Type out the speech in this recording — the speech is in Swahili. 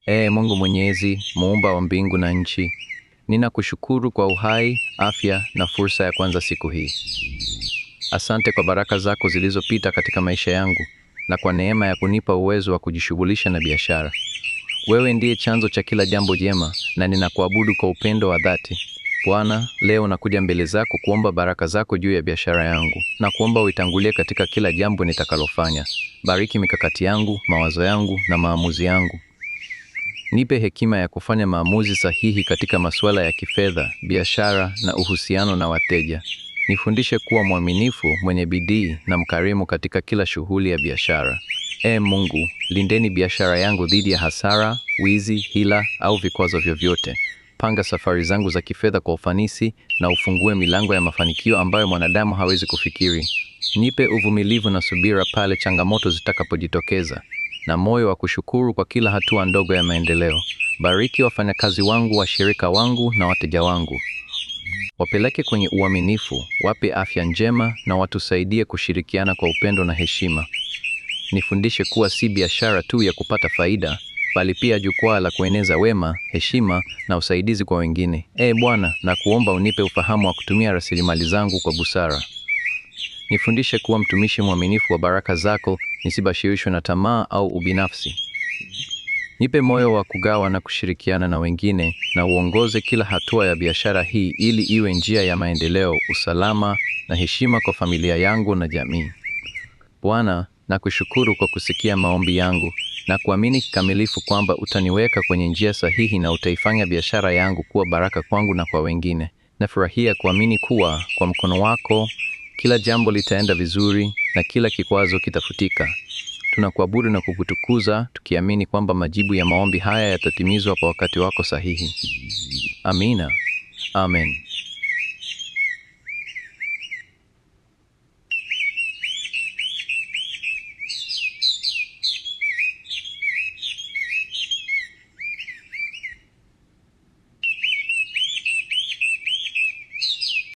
Mungu Mwenyezi, muumba wa mbingu na nchi, ninakushukuru kwa uhai, afya na fursa ya kuanza siku hii. Asante kwa baraka zako zilizopita katika maisha yangu na kwa neema ya kunipa uwezo wa kujishughulisha na biashara. Wewe ndiye chanzo cha kila jambo jema na ninakuabudu kwa upendo wa dhati. Bwana, leo nakuja mbele zako kuomba baraka zako juu ya biashara yangu na kuomba uitangulie katika kila jambo nitakalofanya. Bariki mikakati yangu, mawazo yangu na maamuzi yangu. Nipe hekima ya kufanya maamuzi sahihi katika masuala ya kifedha, biashara na uhusiano na wateja. Nifundishe kuwa mwaminifu, mwenye bidii na mkarimu katika kila shughuli ya biashara. Mungu, lindeni biashara yangu dhidi ya hasara, wizi, hila au vikwazo vyovyote. Panga safari zangu za kifedha kwa ufanisi na ufungue milango ya mafanikio ambayo mwanadamu hawezi kufikiri. Nipe uvumilivu na subira pale changamoto zitakapojitokeza, na moyo wa kushukuru kwa kila hatua ndogo ya maendeleo. Bariki wafanyakazi wangu, washirika wangu na wateja wangu. Wapeleke kwenye uaminifu, wape afya njema na watusaidie kushirikiana kwa upendo na heshima. Nifundishe kuwa si biashara tu ya kupata faida, bali pia jukwaa la kueneza wema, heshima na usaidizi kwa wengine. Bwana, na kuomba unipe ufahamu wa kutumia rasilimali zangu kwa busara. Nifundishe kuwa mtumishi mwaminifu wa baraka zako, nisibashirishwe na tamaa au ubinafsi. Nipe moyo wa kugawa na kushirikiana na wengine, na uongoze kila hatua ya biashara hii ili iwe njia ya maendeleo, usalama na heshima kwa familia yangu na jamii. Bwana, nakushukuru kwa kusikia maombi yangu na kuamini kikamilifu kwamba utaniweka kwenye njia sahihi na utaifanya biashara yangu kuwa baraka kwangu na kwa wengine. Nafurahia kuamini kuwa kwa mkono wako kila jambo litaenda vizuri na kila kikwazo kitafutika. Tunakuabudu na kukutukuza, tukiamini kwamba majibu ya maombi haya yatatimizwa kwa wakati wako sahihi. Amina. Amen.